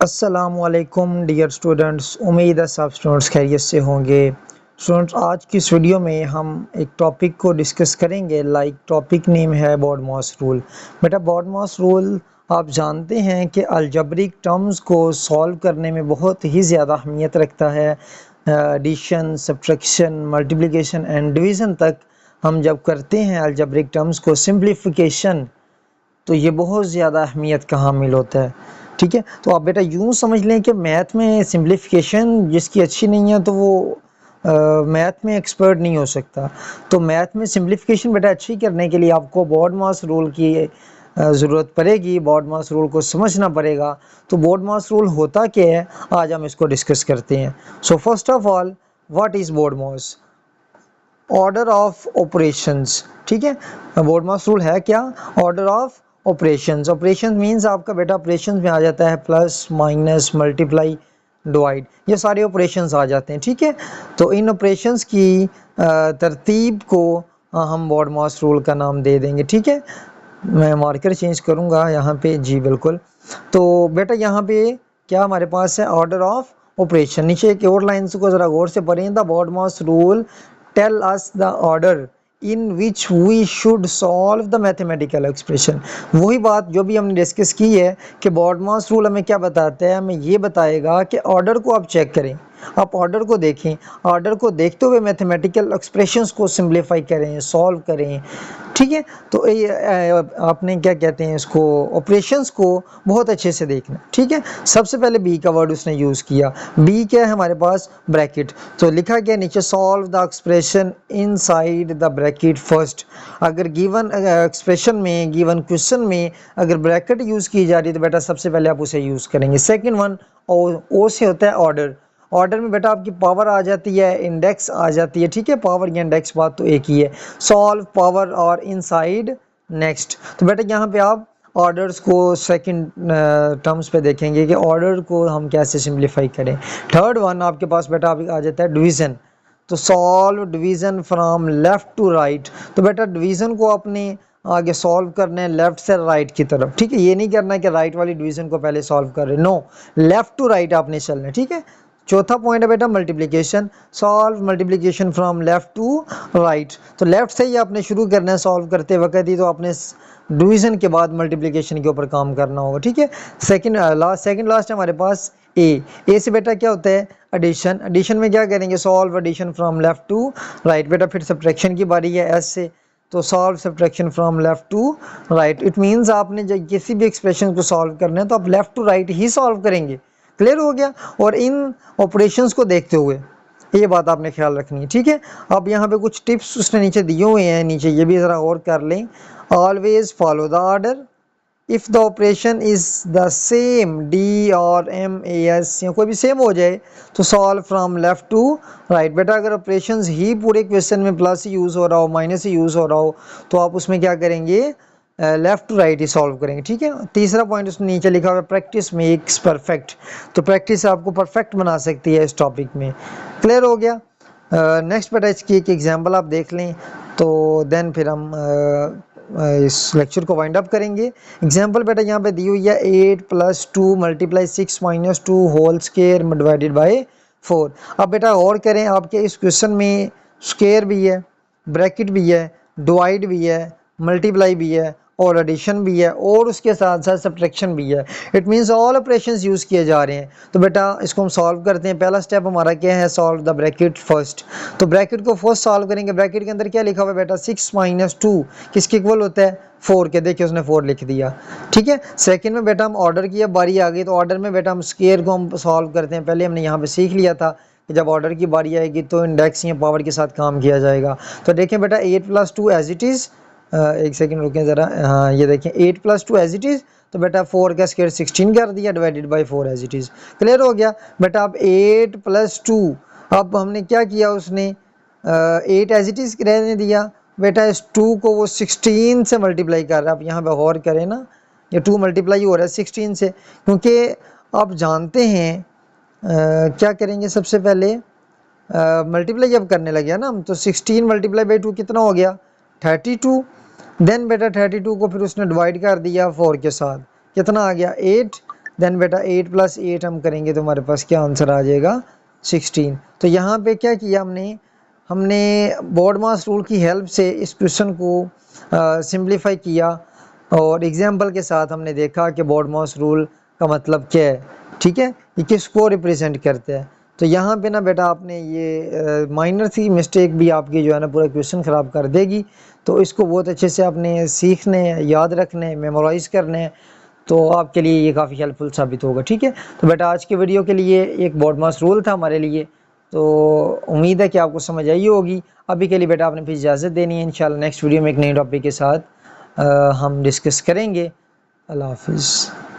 अस्सलामुअलैकुम dear students, उम्मीद है सब स्टूडेंट्स खैरियत से होंगे। स्टूडेंट्स, आज की इस वीडियो में हम एक टॉपिक को डिस्कस करेंगे। टॉपिक नेम है बॉडमॉस रूल। बेटा, बॉडमॉस रूल आप जानते हैं कि अलजेब्रिक टर्म्स को सॉल्व करने में बहुत ही ज़्यादा अहमियत रखता है। Addition, subtraction, multiplication and division तक हम जब करते हैं अलजेब्रिक टर्म्स को, सिंप्लीफिकेशन, तो ये बहुत ज़्यादा अहमियत का हामिल होता है। ठीक है, तो आप बेटा यूँ समझ लें कि मैथ में सिंप्लीफिकेशन जिसकी अच्छी नहीं है तो वो मैथ में एक्सपर्ट नहीं हो सकता। तो मैथ में सिंप्लीफिकेशन बेटा अच्छी करने के लिए आपको बॉडमॉस रूल की ज़रूरत पड़ेगी। बॉडमॉस रूल को समझना पड़ेगा। तो बॉडमॉस रूल होता क्या है, आज हम इसको डिस्कस करते हैं। So first of all, what is BODMAS? Order of operations. ठीक है, बॉडमॉस रूल है क्या? Order of operations. Operation means आपका बेटा ऑपरेशंस में आ जाता है प्लस, माइनस, मल्टीप्लाई, डिवाइड, ये सारे ऑपरेशंस आ जाते हैं। ठीक है, तो इन ऑपरेशंस की तरतीब को हम बॉडमॉस रूल का नाम दे देंगे। ठीक है, मैं मार्कर चेंज करूंगा यहाँ पे। जी बिल्कुल। तो बेटा यहाँ पे क्या हमारे पास है? Order of operation. नीचे एक और लाइन्स को ज़रा गौर से पढ़ें। The BODMAS rule tell us the order in which we should solve the mathematical expression. वही बात जो भी हमने डिस्कस की है कि बॉडमॉस रूल हमें क्या बताता है, हमें ये बताएगा कि ऑर्डर को आप चेक करें, आप ऑर्डर को देखें, ऑर्डर को देखते हुए मैथमेटिकल एक्सप्रेशंस को सिंप्लीफाई करें, सॉल्व करें। ठीक है, तो ये आपने क्या कहते हैं इसको, ऑपरेशंस को बहुत अच्छे से देखना। ठीक है, सबसे पहले बी का वर्ड उसने यूज़ किया। बी क्या है हमारे पास? ब्रैकेट। तो लिखा गया नीचे, solve the expression inside the bracket first. अगर गिवन एक्सप्रेशन में, गिवन क्वेश्चन में अगर ब्रैकेट यूज़ की जा रही है तो बेटा सबसे पहले आप उसे यूज़ करेंगे। सेकेंड वन, ओ से होता है ऑर्डर। ऑर्डर में बेटा आपकी पावर आ जाती है, इंडेक्स आ जाती है। ठीक है, पावर या इंडेक्स बात तो एक ही है। सॉल्व, पावर और इनसाइड, नेक्स्ट। तो बेटा यहाँ पे आप ऑर्डर्स को सेकंड टर्म्स पे देखेंगे कि ऑर्डर को हम कैसे सिंप्लीफाई करें। थर्ड वन आपके पास बेटा आ जाता है डिवीज़न। तो solve division from left to right. तो बेटा डिवीज़न को अपने आगे सॉल्व करना है लेफ़्ट से राइट की तरफ। ठीक है, ये नहीं करना है कि राइट वाली डिवीज़न को पहले सॉल्व कर रहे, नो, लेफ़्ट टू राइट आपने चलना है। ठीक है, चौथा पॉइंट है बेटा multiplication. Solve multiplication from left to right. तो लेफ़्ट से ही आपने शुरू करना है सॉल्व करते वक्त ही, तो आपने डिवीज़न के बाद मल्टीप्लिकेशन के ऊपर काम करना होगा। ठीक है, सेकंड लास्ट है हमारे पास ए से बेटा क्या होता है? एडिशन। एडिशन में क्या करेंगे? Solve addition from left to right. बेटा फिर सब्ट्रैक्शन की बारी है एस से। तो solve subtraction from left to right. It means आपने जब किसी भी एक्सप्रेशन को सॉल्व करना है तो आप लेफ़्ट टू राइट ही सॉल्व करेंगे। क्लियर हो गया? और इन ऑपरेशंस को देखते हुए ये बात आपने ख्याल रखनी है। ठीक है, अब यहाँ पे कुछ टिप्स उसने नीचे दिए हुए हैं, नीचे ये भी ज़रा और कर लें। Always follow the order. If the operation is the same, D और एम ए एस या कोई भी सेम हो जाए तो solve from left to right. बेटा अगर ऑपरेशंस ही पूरे क्वेश्चन में प्लस ही यूज़ हो रहा हो, माइनस ही यूज़ हो रहा हो, तो आप उसमें क्या करेंगे? लेफ़्ट टू राइट ही सॉल्व करेंगे। ठीक है, तीसरा पॉइंट उसने नीचे लिखा हुआ है, प्रैक्टिस मेक्स परफेक्ट। तो प्रैक्टिस आपको परफेक्ट बना सकती है इस टॉपिक में। क्लियर हो गया? नेक्स्ट बेटा इसकी एक एग्जांपल आप देख लें तो देन फिर हम इस लेक्चर को वाइंड अप करेंगे। एग्जांपल बेटा यहाँ पे दी हुई है, 8 + 2 × 6 - 2 होल स्क्वायर डिवाइडेड बाय 4। अब बेटा और करें, आपके इस क्वेश्चन में स्क्वायर भी है, ब्रैकेट भी है, डिवाइड भी है, मल्टीप्लाई भी है और एडिशन भी है और उसके साथ साथ सब्ट्रैक्शन भी है। It means all operations use किए जा रहे हैं। तो बेटा इसको हम सॉल्व करते हैं। पहला स्टेप हमारा क्या है? Solve the bracket first. तो ब्रैकेट को फर्स्ट सॉल्व करेंगे। ब्रैकेट के अंदर क्या लिखा हुआ है बेटा? 6 - 2 किसके इक्वल होता है? 4 के। देखिए उसने 4 लिख दिया। ठीक है, सेकंड में बेटा हम ऑर्डर की बारी आ गई, तो ऑर्डर में बेटा हम स्क्वायर को हम सॉल्व करते हैं। पहले हमने यहाँ पे सीख लिया था कि जब ऑर्डर की बारी आएगी तो इंडेक्स या पावर के साथ काम किया जाएगा। तो देखें बेटा 8 + 2 एज इट इज़, एक सेकंड रुकें ज़रा। हाँ ये देखें 8 + 2 एज इट इज़। तो बेटा 4 का स्क्वायर 16 कर दिया divided by 4 as it is. Clear हो गया? बेटा अब 8 + 2, अब हमने क्या किया, उसने 8 एज इट इज़ रहने दिया। बेटा इस 2 को वो 16 से मल्टीप्लाई कर रहा है। अब यहाँ पे गौर करें ना, ये 2 मल्टीप्लाई हो रहा है 16 से, क्योंकि आप जानते हैं क्या करेंगे सबसे पहले, मल्टीप्लाई जब करने लगे ना हम, तो 16 × 2 कितना हो गया? 32। देन बेटा 32 को फिर उसने डिवाइड कर दिया 4 के साथ, कितना आ गया? 8। देन बेटा 8 + 8 हम करेंगे तो हमारे पास क्या आंसर आ जाएगा 16। तो यहाँ पे क्या किया हमने BODMAS रूल की हेल्प से इस क्वेश्चन को सिंप्लीफाई किया और एग्जाम्पल के साथ हमने देखा कि BODMAS रूल का मतलब क्या है, ठीक है, ये किसको रिप्रेजेंट करते हैं। तो यहाँ पे ना बेटा आपने ये माइनर सी मिस्टेक भी आपकी जो है ना पूरा क्वेश्चन ख़राब कर देगी। तो इसको बहुत अच्छे से आपने सीखने, याद रखने, मेमोराइज़ करने, तो आपके लिए ये काफ़ी हेल्पफुल साबित होगा, ठीक है। तो बेटा आज के वीडियो के लिए एक BODMAS रूल था हमारे लिए, तो उम्मीद है कि आपको समझ आई होगी। अभी के लिए बेटा आपने फिर इजाज़त देनी है, इंशाल्लाह नेक्स्ट वीडियो में एक नए टॉपिक के साथ हम डिस्कस करेंगे। अल्लाह हाफिज़।